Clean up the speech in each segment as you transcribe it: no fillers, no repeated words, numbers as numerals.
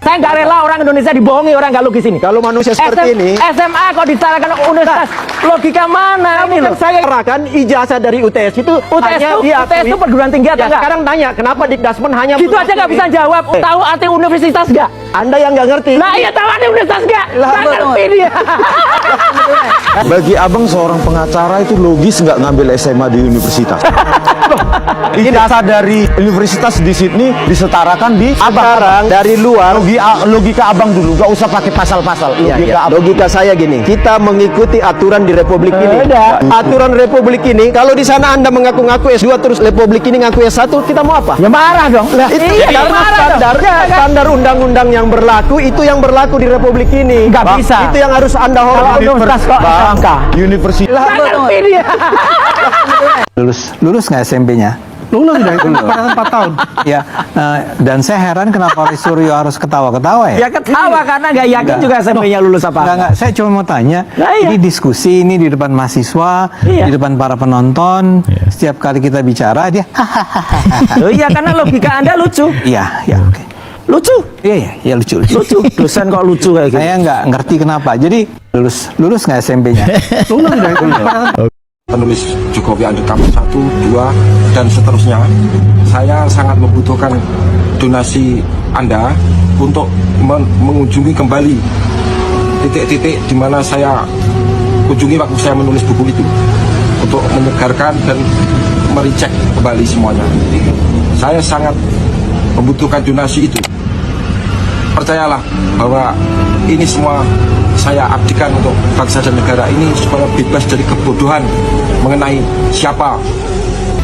Saya nggak rela orang Indonesia dibohongi orang nggak logis ini. Kalau manusia seperti ini, SMA kok ditarakan universitas, logika mana ini loh? saya katakan ijazah dari UTS itu UTS itu perguruan tinggi atau ya, enggak? sekarang tanya, kenapa Dikdasmen hanya gitu aja nggak bisa jawab. Tahu arti universitas nggak? Anda yang nggak ngerti. Nah iya tahu arti universitas nggak? Nggak ngerti dia. Bagi abang seorang pengacara itu logis nggak ngambil SMA di universitas? Ijazah dari universitas di Sydney disetarakan di Sekarang dari luar logika abang dulu, nggak usah pakai pasal-pasal. logika saya gini, kita mengikuti aturan di Republik ini. Aturan Republik ini, kalau di sana Anda mengaku-ngaku S2 terus Republik ini ngaku S1, kita mau apa? Ya marah dong. Itu karena standar undang-undang yang berlaku itu yang berlaku di Republik ini. Nggak bisa. Itu yang harus Anda hormati. Universitas kok SMK. Universitas. Nggak ngerti dia. Lulus nggak SMP-nya? Lulus udah itu 4 tahun. Ya, dan saya heran kenapa Roy Suryo harus ketawa-ketawa ya? Ya ketawa karena nggak yakin juga SMP-nya lulus apa. Enggak, saya cuma mau tanya, Nah, iya. ini diskusi ini di depan mahasiswa, Iya. di depan para penonton, setiap kali kita bicara dia, Oh iya karena logika Anda lucu. iya, ya, oke. Lucu. Iya, lucu. Lucu. Dosen kok lucu kayak gitu. Saya nggak ngerti kenapa. Jadi lulus nggak SMP-nya? Lulus udah itu 4 tahun. Penulis Jokowi Undercover 1, 2, dan seterusnya. Saya sangat membutuhkan donasi Anda untuk mengunjungi kembali titik-titik di mana saya kunjungi waktu saya menulis buku itu, untuk menyegarkan dan mericek kembali semuanya. Saya sangat membutuhkan donasi itu. Percayalah bahwa ini semua saya abdikan untuk bangsa dan negara ini supaya bebas dari kebodohan mengenai siapa.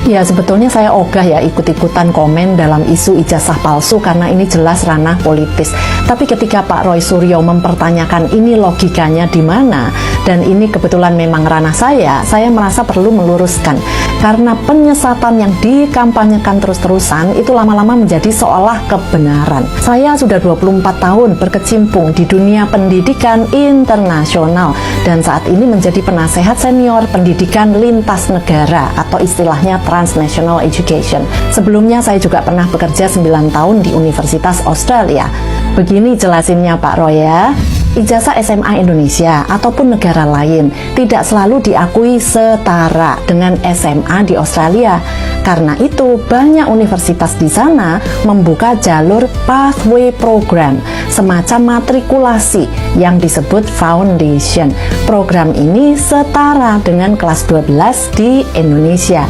Ya sebetulnya saya ogah ya ikut-ikutan komen dalam isu ijazah palsu karena ini jelas ranah politis. Tapi ketika Pak Roy Suryo mempertanyakan ini logikanya di mana dan ini kebetulan memang ranah saya merasa perlu meluruskan. Karena penyesatan yang dikampanyekan terus-terusan itu lama-lama menjadi seolah kebenaran. Saya sudah 24 tahun berkecimpung di dunia pendidikan internasional dan saat ini menjadi penasehat senior pendidikan lintas negara atau istilahnya Transnational Education. Sebelumnya saya juga pernah bekerja 9 tahun di Universitas Australia. Begini jelasinnya Pak Roy ya. Ijazah SMA Indonesia ataupun negara lain tidak selalu diakui setara dengan SMA di Australia. Karena itu, banyak universitas di sana membuka jalur pathway program, semacam matrikulasi yang disebut foundation. Program ini setara dengan kelas 12 di Indonesia.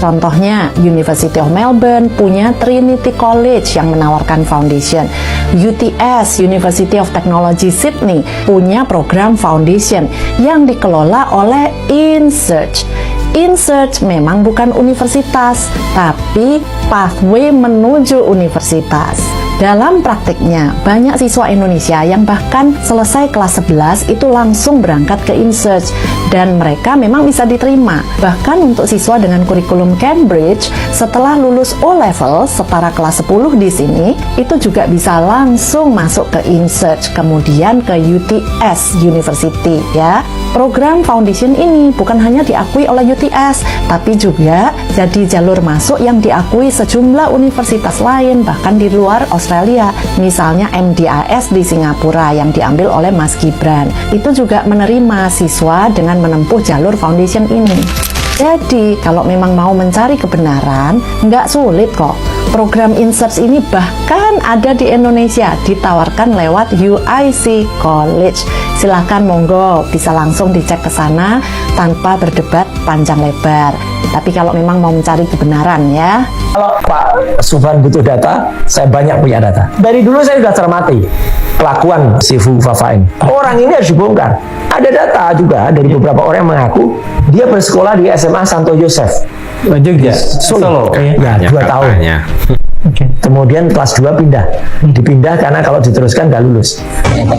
Contohnya, University of Melbourne punya Trinity College yang menawarkan foundation. UTS, University of Technology Sydney, punya program foundation yang dikelola oleh InSearch. InSearch memang bukan universitas, tapi pathway menuju universitas. Dalam praktiknya, banyak siswa Indonesia yang bahkan selesai kelas 11 itu langsung berangkat ke InSearch dan mereka memang bisa diterima. Bahkan untuk siswa dengan kurikulum Cambridge, setelah lulus O-level setara kelas 10 di sini, itu juga bisa langsung masuk ke InSearch, kemudian ke UTS University ya. Program foundation ini bukan hanya diakui oleh UTS, tapi juga jadi jalur masuk yang diakui sejumlah universitas lain bahkan di luar Australia. Misalnya MDIS di Singapura yang diambil oleh Mas Gibran. Itu juga menerima siswa dengan menempuh jalur foundation ini. Jadi, kalau memang mau mencari kebenaran, nggak sulit kok. Program InSearch ini bahkan ada di Indonesia, ditawarkan lewat UIC College. Silahkan monggo, bisa langsung dicek ke sana tanpa berdebat panjang lebar. Tapi kalau memang mau mencari kebenaran ya. Kalau Pak Sufan butuh data, saya banyak punya data. Dari dulu saya sudah cermati kelakuan si Fafain. Orang ini harus dibongkar. Ada data juga dari beberapa orang yang mengaku dia bersekolah di SMA Santo Yosef. Jogja, Solo. Ya, 2 tahun. Kemudian kelas 2 dipindah karena kalau diteruskan nggak lulus.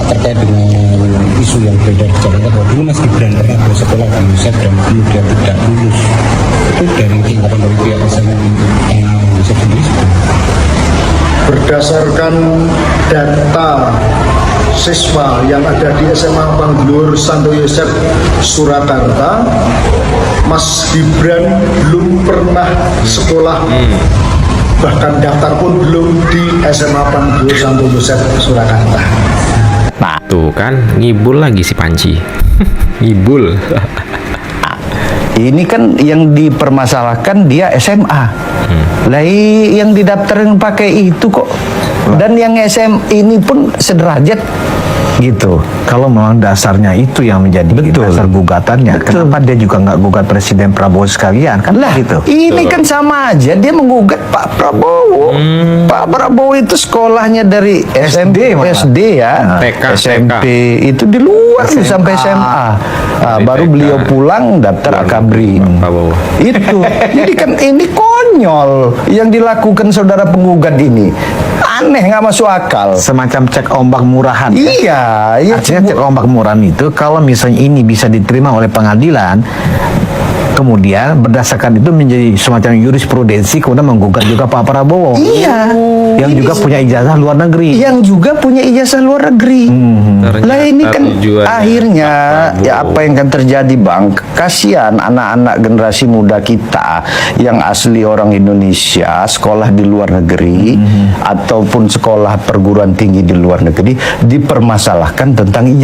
Terkait dengan isu yang beredar di Jakarta bahwa dulu Mas Gibran pernah bersekolah di Yosef dan kemudian tidak lulus, itu dari tingkatan dari pihak SMA untuk Yosef sendiri. Berdasarkan data siswa yang ada di SMA Pangglur Santo Yosef Surakarta, Mas Gibran belum pernah sekolah bahkan daftar pun belum di SMA Pangdur Santo Yosef Surakarta. Nah, tuh kan ngibul lagi si Panji. Ngibul. Ini kan yang dipermasalahkan dia SMA. Lah yang didaftarin pakai itu kok. Dan yang SM ini pun sederajat gitu. Kalau memang dasarnya itu yang menjadi dasar gugatannya, kenapa dia juga nggak gugat Presiden Prabowo sekalian? Kan Lah, gitu. ini kan sama aja dia menggugat Pak Prabowo. Pak Prabowo itu sekolahnya dari SMP, SD ya, TK, SMP itu di luar nih sampai SMA. Nah, baru TK. beliau pulang daftar Akabri. Prabowo. Itu. Jadi kan ini konyol yang dilakukan saudara penggugat ini. Aneh, nggak masuk akal. Semacam cek ombak murahan. Iya, iya. Artinya cek ombak murahan itu kalau misalnya ini bisa diterima oleh pengadilan, kemudian berdasarkan itu menjadi semacam jurisprudensi, kemudian menggugat juga Pak Prabowo. Iya. Yang juga punya ijazah luar negeri. Yang juga punya ijazah luar negeri. Lah ini kan tujuannya akhirnya Pak ya Prabowo. apa yang akan terjadi, Bang? Kasihan anak-anak generasi muda kita yang asli orang Indonesia, sekolah di luar negeri ataupun sekolah perguruan tinggi di luar negeri dipermasalahkan tentang ijazah.